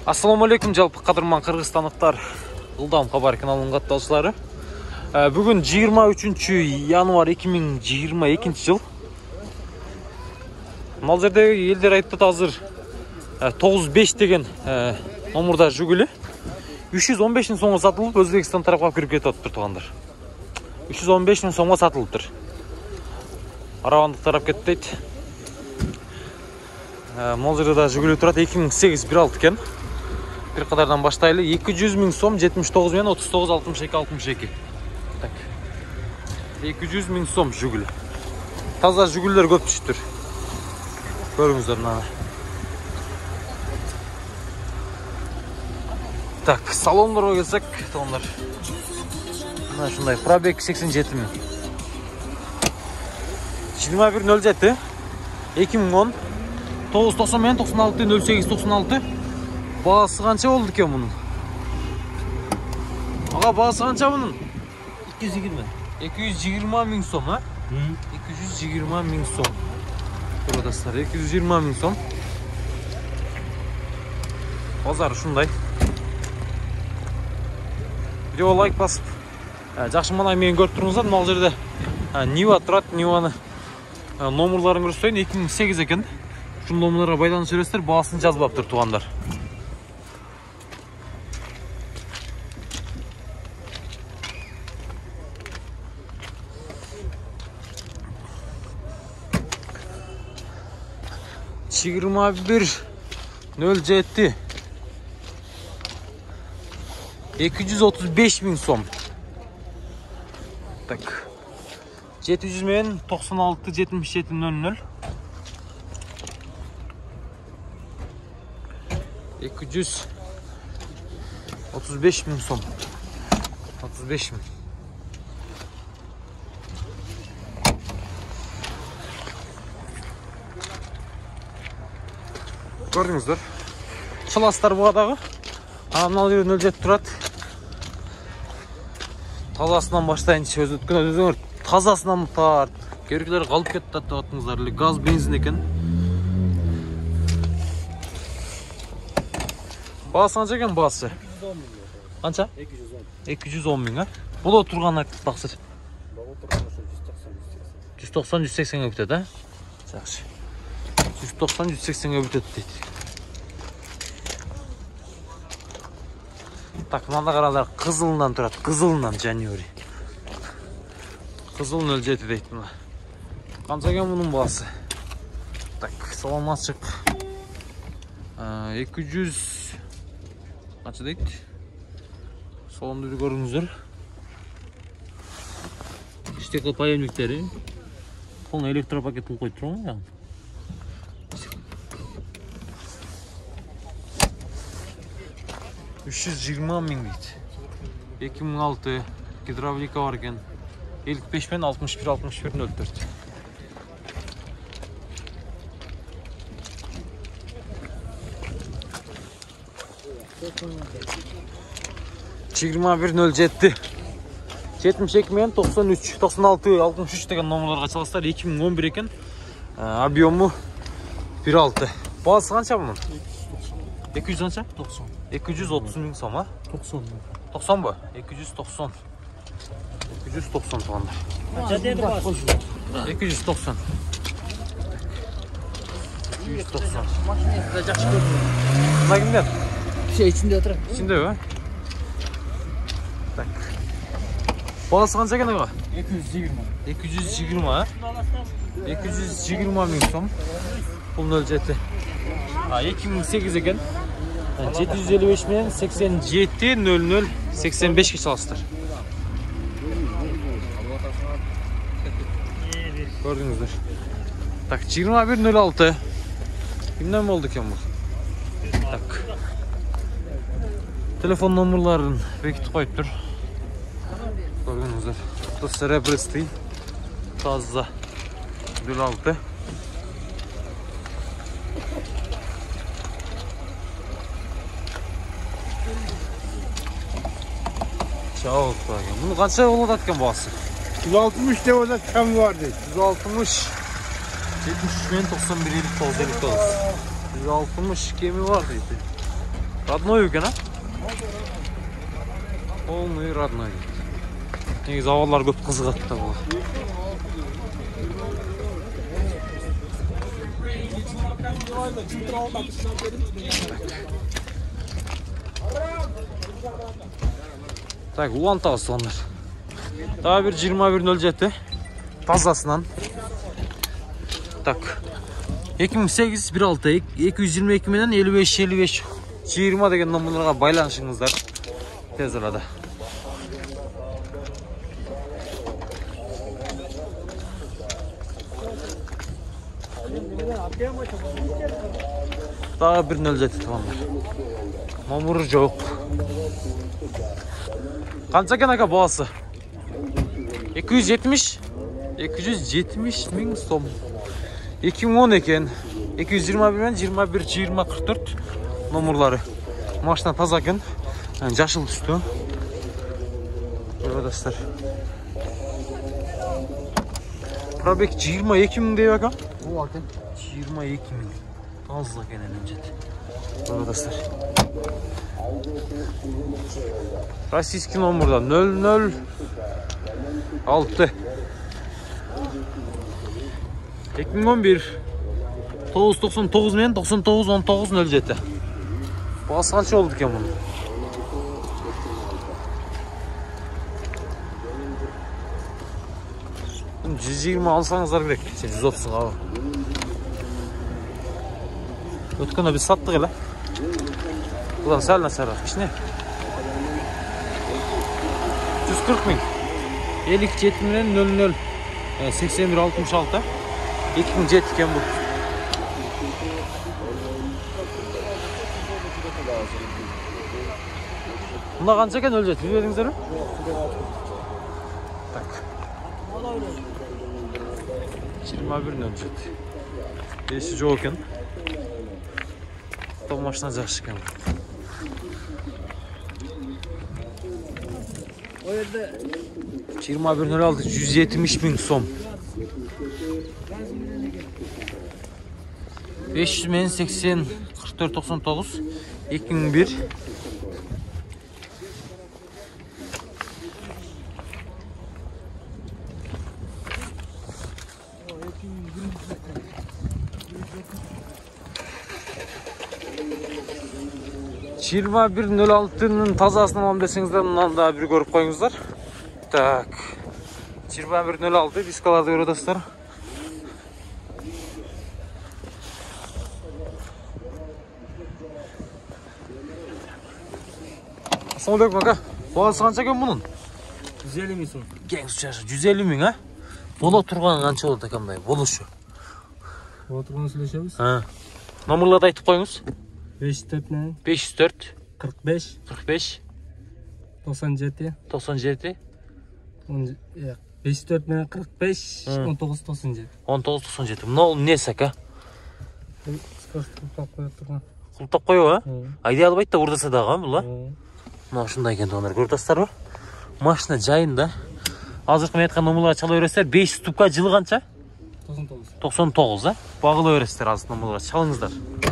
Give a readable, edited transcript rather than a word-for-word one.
Assalamu alaikum жалпы қадырман қырғызстандықтар, Ылдам хабар каналының каттаушылары. Бүгін 23 январ 2022 жыл. Мал жердегі елдер айтты азыр 95 деген номерда жүгілі. 315 мың сомға сатылып, Өзбекстан тарапқа кіріп кетіп тұр туғандар. 315 мың сомға сатылып тұр. Аравандық тарап кетті дейді. Мал жерде жүгілі тұрады 2008 1.6 екен. Bir kadardan başlayılı 200 bin som 79 bin 39 62 62. Tak. 200 bin som jugul. Taza juguller көп düştür. Görüңүздөр мына. Так, салондарға келсек, салондар. Мына шундай пробег 87 bin. 2107 2010 990 мен 96 08 96. Bağısı kança oldu ki bunun? Ağa bağısı kança bunun? 220. 220 bin som ha? 220 bin som. Arkadaşlar 220 bin som. Pazar şunday. Video like basıp. Жақшы мана мені көріп тұрыңыздар, мал жерде Нива тұрады, Ниваны номерларын көрсетейін, 2008 екен. Шын номерларға байланыс жүресіздер, бағасын жазбап тұр туғандар. Çigirma 1.07 235 bin som. Tak. 700 men 96 77 00 235 bin som. 35 bin. Gördünüzdür. Çılastар бұғадағы. Мынау жерде 07 тұрады. Тазасынан баштайын сөз өткен өзіңір. Тазасынан тарт. Керекілер қалып кетті атыңыздар. Газ, бензин екен. Бағасы қанша екен бағасы? Қанша? 210 мың. Бұл отырған айтып тақсыр. 190-180 өтеді. Жақсы. 190-180'e bütüt dedi. Tak, manda karalar kızılından durat, kızılından January. Kızılın ölceti deydi buna. Kanca gen bunun bağısı. Tak, salam açık. 200 kaçı deydi? Salon dürü görünüzdür. İşte kapay emlikleri. Koluna elektropaketini koydu mu ya? 320 bin deydi. 2006 hidravlika varken 55 bin 61 61 04. Çigirma 1.07 72 bin 93 96 63 деген номерларға çalasılar 2011 екен. Объемы 1.6. Бағасы қанша бұның? 200 қанша? 90. 230 bin som ha? 90. 90 bu? 290. 290 tuğanlar. Kaça dedi bas? 290. 290. Makineye sıcak çıkıyor. Buna kimden? Şey içinde otur. İçinde mi? Tak. Bağısı kança gene mi? 220. 220 ha? 220 bin som. Bunun ölçeti. 2008 eken. 755 мен 87 00 85 çalasıdır. Gördünüzdür. Tak 21.06. Kimden mi oldu ki bu? Tak. Telefon numaralarını bekitip koyuptur. Gördünüzdür. Bu serebristı. Taza 1.6. Çağ bunu kaça yolu atken bağısı? 160 de orada tam vardı. 160 73 bin 91 elik toz elik toz. 160 gemi var dedi. Родной екен, а? Полный родной. Негізі авалар көп қызығады да бұл. Так, улан тағысы ондар. Daha bir 21.07 тазасынан. Так. 2008 16 222 менен 55 20 деген номерларға байланышыңыздар. Тез арада. Daha 1.07 tamamdır. Номері жоқ. Қанша екен ака бағасы? 270 мың сом. 2010 екен. 221 мен 21 20 44 номерлары. Машина таза екен. Жашыл түсті. Arkadaşlar. Пробег 22 мың деп ака? О, екен. 22 мың. Таза екен önce. Arkadaşlar. Российский номерда 006 2011 999 мен 99 19 07. Бағасы қанша болды екен мұның? Bunu 120 alsanızlar gerek. 130 abi. Ötkene biz sattık hele. Ulan sel sarı. İşte ne? 140 bin. 57 milyon 00 81 66 2007 iken bu. Bunda kança iken ölecek? Bilmedinizler mi? Tak. 21 ölecek. Esi жоқ екен. Tom maşına жақсы екен. O yerde 21.06 170 bin som. 500 men 80 44 99 2001 21.06'nın тазасынан alalım desеңіздер, мынаны да bir көріп қойыңыздар. Так. 21.06 дискаларды көріп отырсыздар. Ассалаумағалейкум ака. Бағасы қанша екен бұның? 150 мың сом. Кең сучашы 150 мың, а? Бола тұрған қанша болады екен бай? Болушы. Бола тұрған сөйлесеміз. Номерларды айтып қойыңыз. 504 504 45 45 97 97 504 мен 45 19 97. 19 97. Мынау несі ака? Құлтап қойып тұрған. Құлтап қою, а? Айдай алып айтты ұрдаса дағы, бұл, а? О. Мынау шындай екен тоғандар, көрдастар ба? Машина жайында. Азырқы мен айтқан номерларға чала өресіздер. 500 тупқа жылы қанша? 99. 99, а? Бағылы өресіздер азыр номерларға. Чалыңыздар.